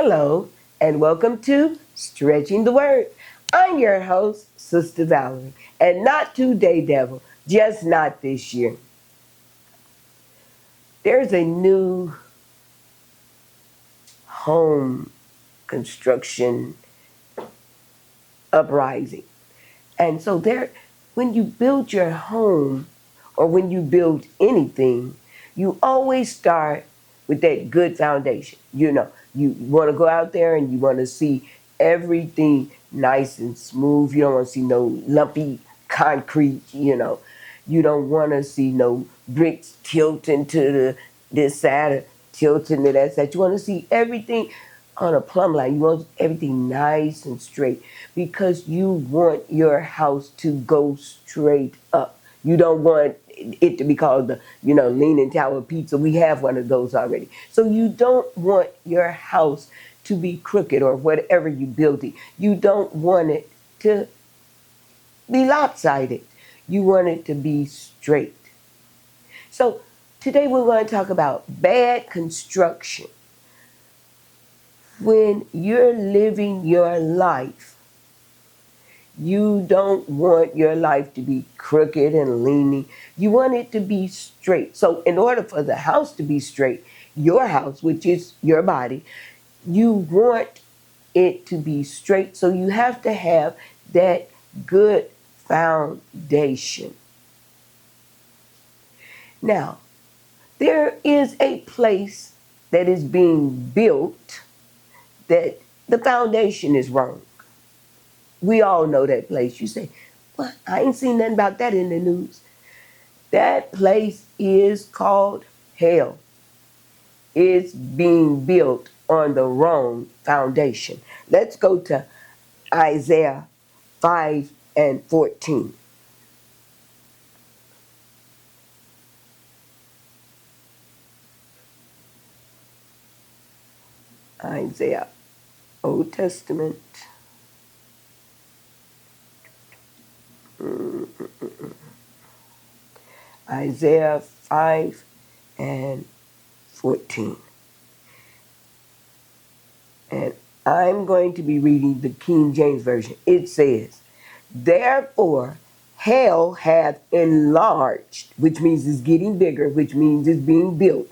Hello, and welcome to Stretching the Word. I'm your host, Sister Valerie, and not today, devil, just not this year. There's a new home construction uprising. And so when you build your home or when you build anything, you always start with that good foundation. You want to go out there and you want to see everything nice and smooth. You don't want to see no lumpy concrete. You don't want to see no bricks tilting to this side or tilting to that side. You want to see everything on a plumb line. You want everything nice and straight because you want your house to go straight up. You don't want it to be called the, Leaning Tower Pizza. We have one of those already. So you don't want your house to be crooked or whatever you build it. You don't want it to be lopsided. You want it to be straight. So today we're going to talk about bad construction. When you're living your life, you don't want your life to be crooked and leaning. You want it to be straight. So in order for the house to be straight, your house, which is your body, you want it to be straight. So you have to have that good foundation. Now, there is a place that is being built that the foundation is wrong. We all know that place. You say, well, I ain't seen nothing about that in the news. That place is called hell. It's being built on the wrong foundation. Let's go to Isaiah 5 and 14. Isaiah, Old Testament. Isaiah 5 and 14. And I'm going to be reading the King James Version. It says, therefore, hell hath enlarged, which means it's getting bigger, which means it's being built.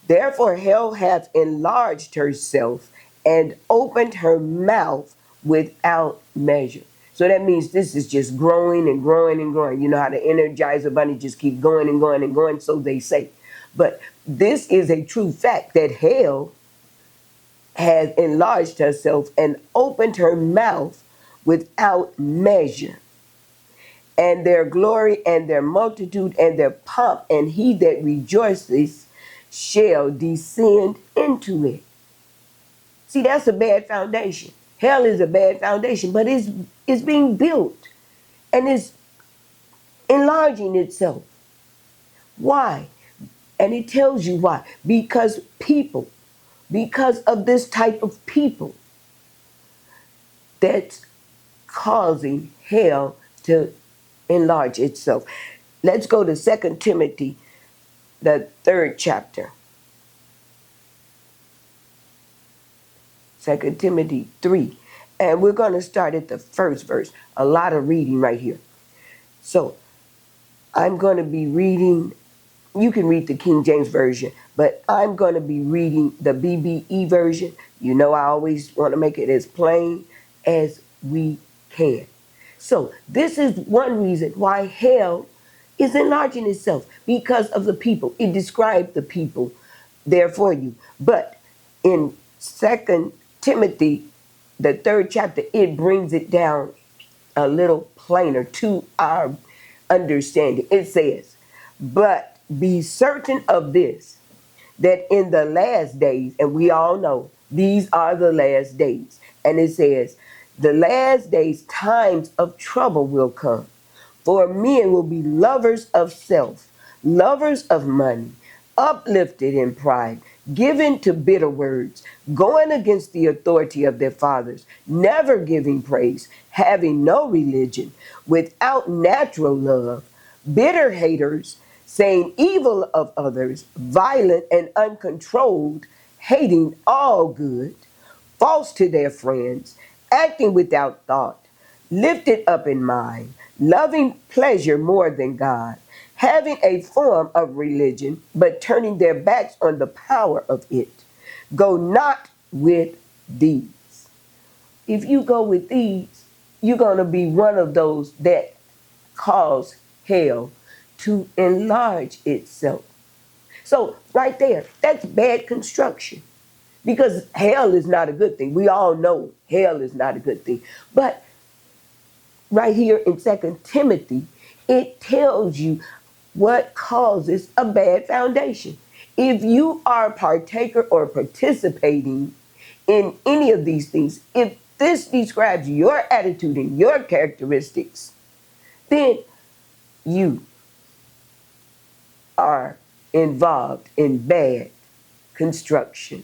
Therefore, hell hath enlarged herself and opened her mouth without measure. So that means this is just growing and growing and growing. You know how the Energizer Bunny just keep going and going and going, so they say. But this is a true fact that hell has enlarged herself and opened her mouth without measure. And their glory and their multitude and their pomp, and he that rejoices shall descend into it. See, that's a bad foundation. Hell is a bad foundation, but it's being built and it's enlarging itself. Why? And it tells you why. Because of this type of people that's causing hell to enlarge itself. Let's go to 2 Timothy, the 3rd chapter. 2 Timothy 3. And we're going to start at the first verse. A lot of reading right here. So I'm going to be reading, you can read the King James Version, but I'm going to be reading the BBE version. You know I always want to make it as plain as we can. So this is one reason why hell is enlarging itself, because of the people. It describes the people there for you. But in 2 Timothy, the 3rd chapter, it brings it down a little plainer to our understanding. It says, but be certain of this, that in the last days, and we all know these are the last days, and it says, the last days, times of trouble will come. For men will be lovers of self, lovers of money, uplifted in pride, given to bitter words, going against the authority of their fathers, never giving praise, having no religion, without natural love, bitter haters, saying evil of others, violent and uncontrolled, hating all good, false to their friends, acting without thought, lifted up in mind, loving pleasure more than God, having a form of religion, but turning their backs on the power of it. Go not with these. If you go with these, you're going to be one of those that cause hell to enlarge itself. So, right there, that's bad construction because hell is not a good thing. We all know hell is not a good thing. But right here in Second Timothy, it tells you what causes a bad foundation. If you are a partaker or participating in any of these things, if this describes your attitude and your characteristics, then you are involved in bad construction.